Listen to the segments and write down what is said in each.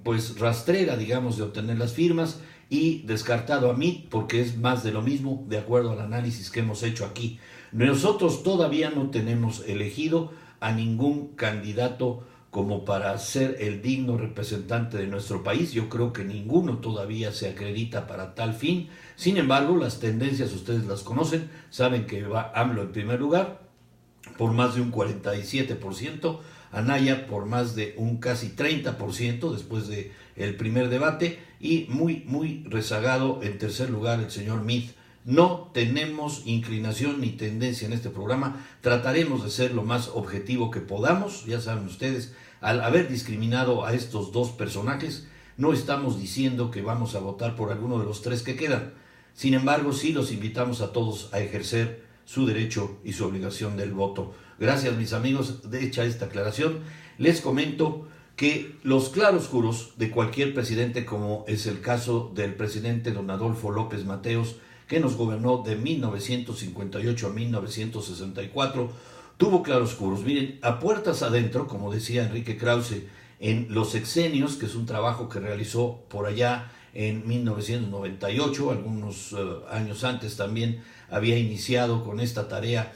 pues rastrera, digamos, de obtener las firmas y descartado a mí porque es más de lo mismo de acuerdo al análisis que hemos hecho aquí. Nosotros todavía no tenemos elegido a ningún candidato como para ser el digno representante de nuestro país. Yo creo que ninguno todavía se acredita para tal fin. Sin embargo, las tendencias ustedes las conocen, saben que va AMLO en primer lugar por más de un 47%, Anaya por más de un casi 30% después de el primer debate y muy rezagado en tercer lugar el señor Meade. No tenemos inclinación ni tendencia en este programa, trataremos de ser lo más objetivo que podamos, ya saben ustedes, al haber discriminado a estos dos personajes, no estamos diciendo que vamos a votar por alguno de los tres que quedan, sin embargo sí los invitamos a todos a ejercer su derecho y su obligación del voto. Gracias mis amigos, de hecha esta aclaración, les comento que los claroscuros de cualquier presidente, como es el caso del presidente don Adolfo López Mateos, que nos gobernó de 1958 a 1964, tuvo claroscuros. Miren, a puertas adentro, como decía Enrique Krause, en los sexenios, que es un trabajo que realizó por allá en 1998, algunos años antes también había iniciado con esta tarea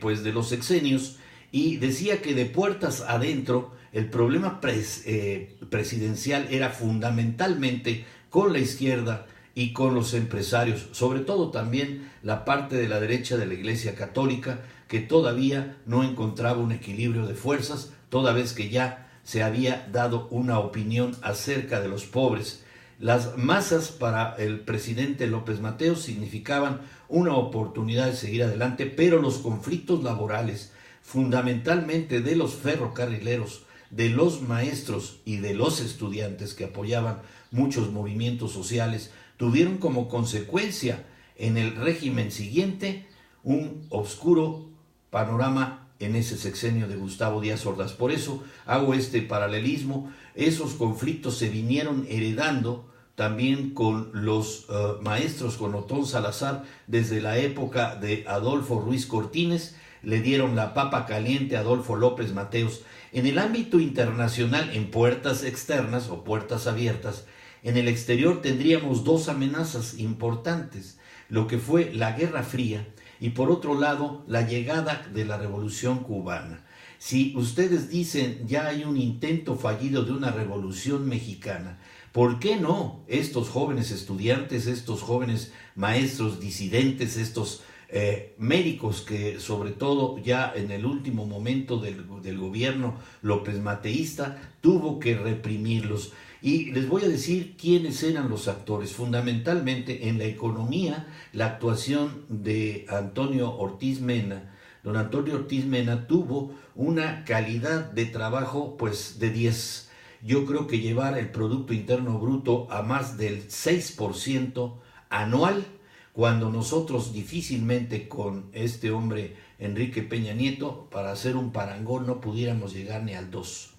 pues de los sexenios, y decía que de puertas adentro el problema presidencial era fundamentalmente con la izquierda y con los empresarios, sobre todo también la parte de la derecha de la Iglesia Católica, que todavía no encontraba un equilibrio de fuerzas, toda vez que ya se había dado una opinión acerca de los pobres. Las masas para el presidente López Mateos significaban una oportunidad de seguir adelante, pero los conflictos laborales, fundamentalmente de los ferrocarrileros, de los maestros y de los estudiantes que apoyaban muchos movimientos sociales, tuvieron como consecuencia en el régimen siguiente un oscuro panorama en ese sexenio de Gustavo Díaz Ordaz. Por eso hago este paralelismo. Esos conflictos se vinieron heredando también con los maestros, con Otón Salazar, desde la época de Adolfo Ruiz Cortines, le dieron la papa caliente a Adolfo López Mateos. En el ámbito internacional, en puertas externas o puertas abiertas, en el exterior tendríamos dos amenazas importantes, lo que fue la Guerra Fría y por otro lado la llegada de la Revolución Cubana. Si ustedes dicen ya hay un intento fallido de una revolución mexicana, ¿por qué no estos jóvenes estudiantes, estos jóvenes maestros disidentes, estos médicos que sobre todo ya en el último momento del gobierno López Mateísta tuvo que reprimirlos? Y les voy a decir quiénes eran los actores. Fundamentalmente en la economía, la actuación de Antonio Ortiz Mena. Don Antonio Ortiz Mena tuvo una calidad de trabajo pues de 10. Yo creo que llevar el Producto Interno Bruto a más del 6% anual, cuando nosotros difícilmente con este hombre Enrique Peña Nieto, para hacer un parangón, no pudiéramos llegar ni al 2%.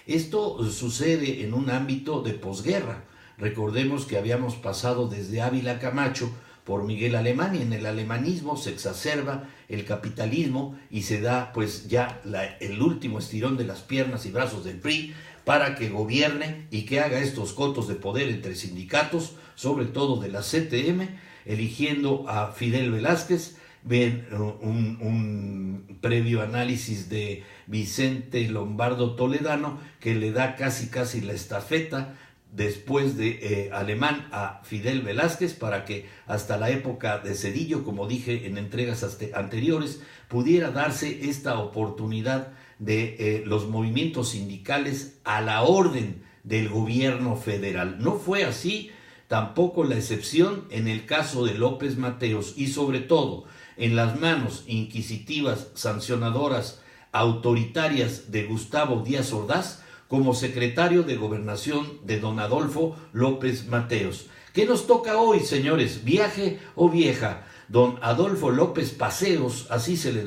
Esto sucede en un ámbito de posguerra. Recordemos que habíamos pasado desde Ávila Camacho por Miguel Alemán y en el alemanismo se exacerba el capitalismo y se da pues ya el último estirón de las piernas y brazos del PRI para que gobierne y que haga estos cotos de poder entre sindicatos, sobre todo de la CTM, eligiendo a Fidel Velázquez. Ven un previo análisis de Vicente Lombardo Toledano que le da casi la estafeta después de Alemán a Fidel Velázquez para que hasta la época de Zedillo, como dije en entregas anteriores, pudiera darse esta oportunidad de los movimientos sindicales a la orden del gobierno federal. No fue así, tampoco la excepción en el caso de López Mateos y sobre todo en las manos inquisitivas, sancionadoras, autoritarias de Gustavo Díaz Ordaz como secretario de Gobernación de don Adolfo López Mateos. ¿Qué nos toca hoy, señores? ¿Viaje o vieja? Don Adolfo López Paseos, así se le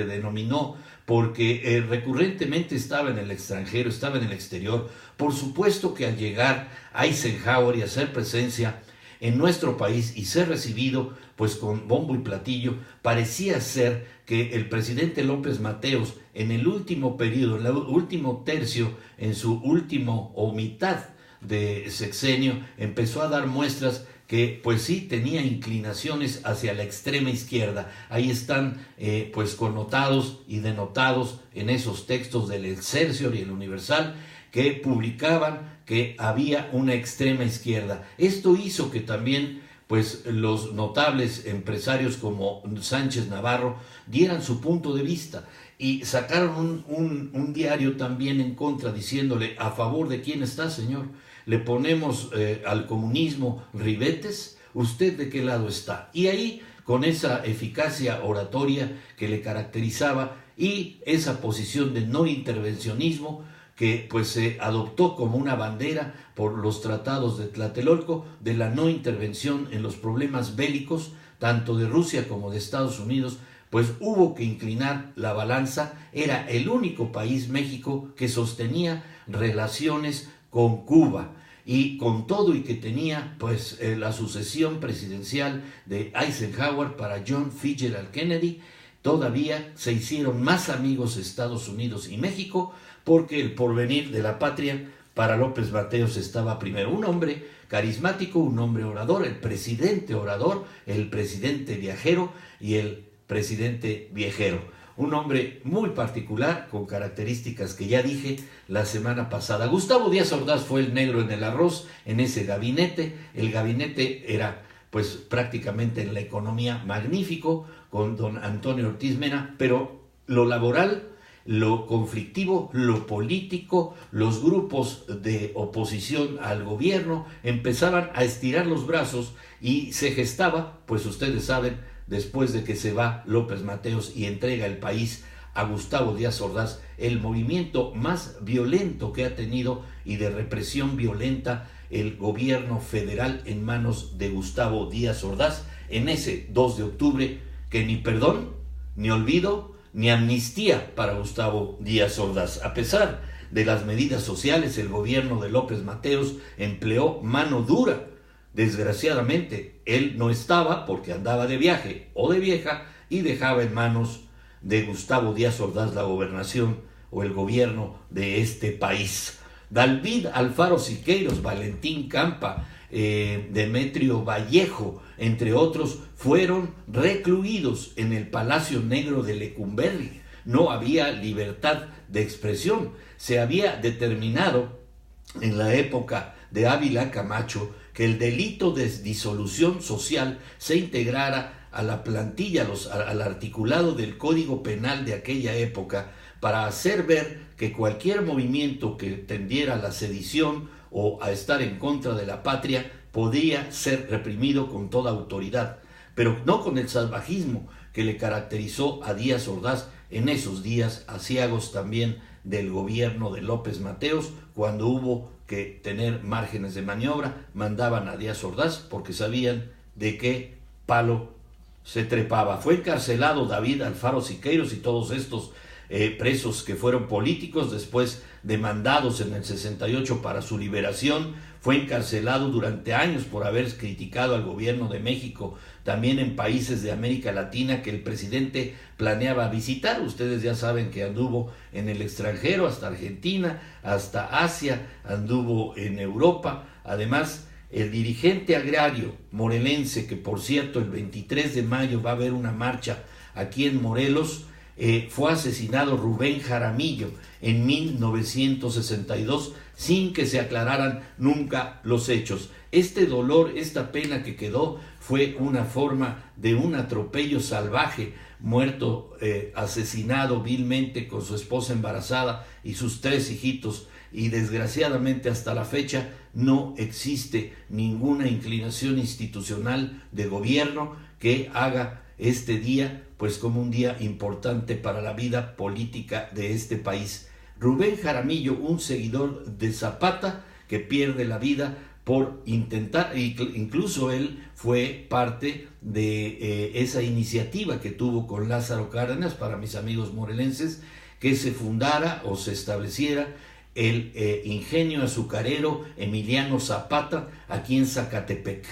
denominó, porque recurrentemente estaba en el extranjero, estaba en el exterior. Por supuesto que al llegar a Eisenhower y hacer presencia en nuestro país y ser recibido pues con bombo y platillo. Parecía ser que el presidente López Mateos en el último periodo, en el último tercio, en su último o mitad de sexenio, empezó a dar muestras que pues sí tenía inclinaciones hacia la extrema izquierda. Ahí están pues connotados y denotados en esos textos del Excelsior y el Universal, que publicaban que había una extrema izquierda. Esto hizo que también pues los notables empresarios como Sánchez Navarro dieran su punto de vista y sacaron un diario también en contra, diciéndole: ¿a favor de quién está, señor? ¿Le ponemos al comunismo ribetes? ¿Usted de qué lado está? Y ahí, con esa eficacia oratoria que le caracterizaba y esa posición de no intervencionismo que pues se adoptó como una bandera por los tratados de Tlatelolco, de la no intervención en los problemas bélicos, tanto de Rusia como de Estados Unidos, pues hubo que inclinar la balanza. Era el único país, México, que sostenía relaciones con Cuba, y con todo y que tenía pues la sucesión presidencial de Eisenhower para John Fitzgerald Kennedy, todavía se hicieron más amigos Estados Unidos y México, porque el porvenir de la patria para López Mateos estaba primero. Un hombre carismático, un hombre orador, el presidente viajero y el presidente viejero. Un hombre muy particular, con características que ya dije la semana pasada. Gustavo Díaz Ordaz fue el negro en el arroz en ese gabinete. El gabinete era pues prácticamente en la economía magnífico, con don Antonio Ortiz Mena, pero lo laboral, lo conflictivo, lo político, los grupos de oposición al gobierno empezaban a estirar los brazos y se gestaba, pues ustedes saben, después de que se va López Mateos y entrega el país a Gustavo Díaz Ordaz, el movimiento más violento que ha tenido y de represión violenta el gobierno federal en manos de Gustavo Díaz Ordaz, en ese 2 de octubre, que ni perdón, ni olvido, ni amnistía para Gustavo Díaz Ordaz. A pesar de las medidas sociales, el gobierno de López Mateos empleó mano dura. Desgraciadamente, él no estaba porque andaba de viaje o de vieja y dejaba en manos de Gustavo Díaz Ordaz la gobernación o el gobierno de este país. David Alfaro Siqueiros, Valentín Campa, Demetrio Vallejo, entre otros, fueron recluidos en el Palacio Negro de Lecumberri. No había libertad de expresión. Se había determinado en la época de Ávila Camacho que el delito de disolución social se integrara a la plantilla, al articulado del Código Penal de aquella época, para hacer ver que cualquier movimiento que tendiera a la sedición o a estar en contra de la patria podía ser reprimido con toda autoridad, pero no con el salvajismo que le caracterizó a Díaz Ordaz en esos días aciagos también del gobierno de López Mateos. Cuando hubo que tener márgenes de maniobra, mandaban a Díaz Ordaz porque sabían de qué palo se trepaba. Fue encarcelado David Alfaro Siqueiros y todos estos presos que fueron políticos, después demandados en el 68 para su liberación. Fue encarcelado durante años por haber criticado al gobierno de México, también en países de América Latina que el presidente planeaba visitar. Ustedes ya saben que anduvo en el extranjero, hasta Argentina, hasta Asia, anduvo en Europa. Además, el dirigente agrario morelense, que por cierto el 23 de mayo va a haber una marcha aquí en Morelos, fue asesinado Rubén Jaramillo en 1962 sin que se aclararan nunca los hechos. Este dolor, esta pena que quedó fue una forma de un atropello salvaje, muerto, asesinado vilmente con su esposa embarazada y sus 3 hijitos, y desgraciadamente hasta la fecha no existe ninguna inclinación institucional de gobierno que haga este día pues como un día importante para la vida política de este país. Rubén Jaramillo, un seguidor de Zapata que pierde la vida por intentar, incluso él fue parte de esa iniciativa que tuvo con Lázaro Cárdenas, para mis amigos morelenses, que se fundara o se estableciera el ingenio azucarero Emiliano Zapata aquí en Zacatepec.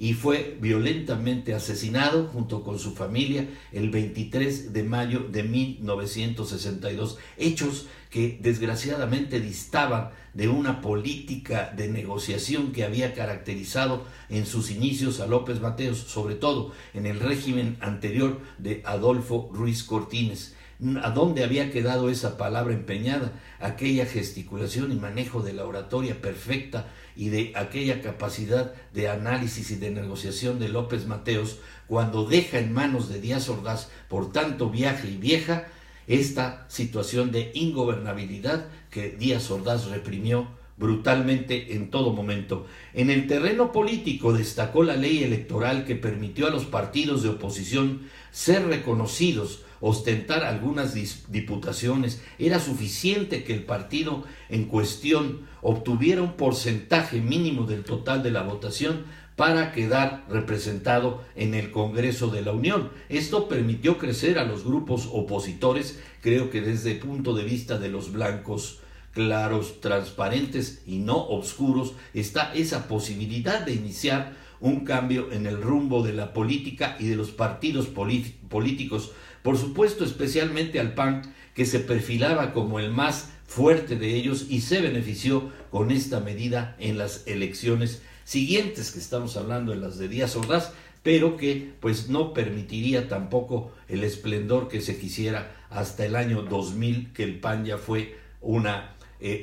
y fue violentamente asesinado junto con su familia el 23 de mayo de 1962. Hechos que desgraciadamente distaban de una política de negociación que había caracterizado en sus inicios a López Mateos, sobre todo en el régimen anterior de Adolfo Ruiz Cortines. ¿A dónde había quedado esa palabra empeñada? Aquella gesticulación y manejo de la oratoria perfecta y de aquella capacidad de análisis y de negociación de López Mateos, cuando deja en manos de Díaz Ordaz, por tanto viaje y vieja, esta situación de ingobernabilidad que Díaz Ordaz reprimió brutalmente en todo momento. En el terreno político destacó la ley electoral que permitió a los partidos de oposición ser reconocidos, ostentar algunas diputaciones. Era suficiente que el partido en cuestión obtuviera un porcentaje mínimo del total de la votación para quedar representado en el Congreso de la Unión. Esto permitió crecer a los grupos opositores, creo que desde el punto de vista de los blancos claros, transparentes y no oscuros, está esa posibilidad de iniciar un cambio en el rumbo de la política y de los partidos políticos, por supuesto especialmente al PAN, que se perfilaba como el más fuerte de ellos y se benefició con esta medida en las elecciones siguientes, que estamos hablando de las de Díaz Ordaz, pero que pues no permitiría tampoco el esplendor que se quisiera hasta el año 2000, que el PAN ya fue una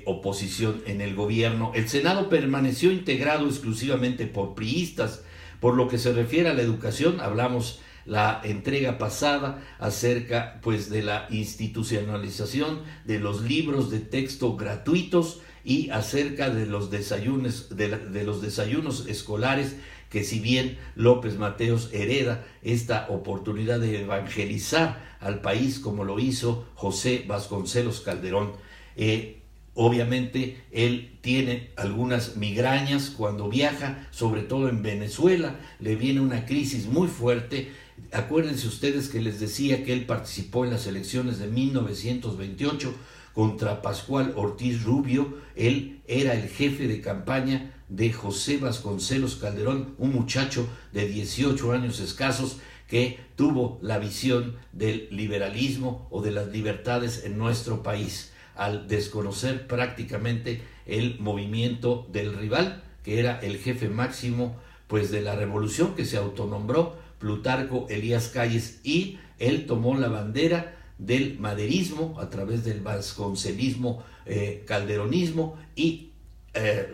oposición en el gobierno. El Senado permaneció integrado exclusivamente por priistas. Por lo que se refiere a la educación, hablamos la entrega pasada acerca pues de la institucionalización de los libros de texto gratuitos y acerca de los desayunos escolares, que si bien López Mateos hereda esta oportunidad de evangelizar al país como lo hizo José Vasconcelos Calderón, obviamente él tiene algunas migrañas cuando viaja, sobre todo en Venezuela, le viene una crisis muy fuerte. Acuérdense ustedes que les decía que él participó en las elecciones de 1928 contra Pascual Ortiz Rubio. Él era el jefe de campaña de José Vasconcelos Calderón, un muchacho de 18 años escasos que tuvo la visión del liberalismo o de las libertades en nuestro país, al desconocer prácticamente el movimiento del rival, que era el jefe máximo pues de la revolución, que se autonombró Plutarco Elías Calles, y él tomó la bandera del maderismo a través del vasconcelismo, calderonismo, y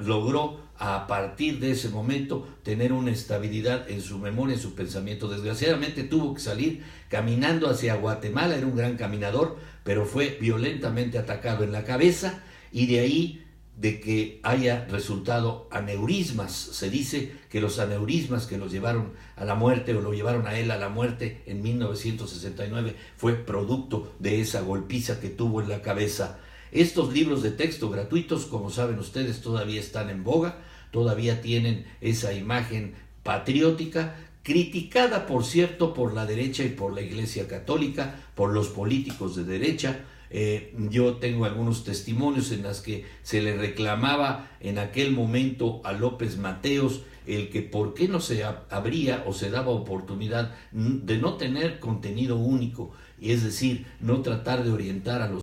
logró a partir de ese momento tener una estabilidad en su memoria, en su pensamiento. Desgraciadamente tuvo que salir caminando hacia Guatemala, era un gran caminador, pero fue violentamente atacado en la cabeza, y de ahí de que haya resultado aneurismas. Se dice que los aneurismas que los llevaron a la muerte, o lo llevaron a él a la muerte en 1969, fue producto de esa golpiza que tuvo en la cabeza. Estos libros de texto gratuitos, como saben ustedes, todavía están en boga, todavía tienen esa imagen patriótica, criticada, por cierto, por la derecha y por la Iglesia Católica, por los políticos de derecha. Yo tengo algunos testimonios en las que se le reclamaba en aquel momento a López Mateos el que por qué no se abría o se daba oportunidad de no tener contenido único, y es decir, no tratar de orientar a los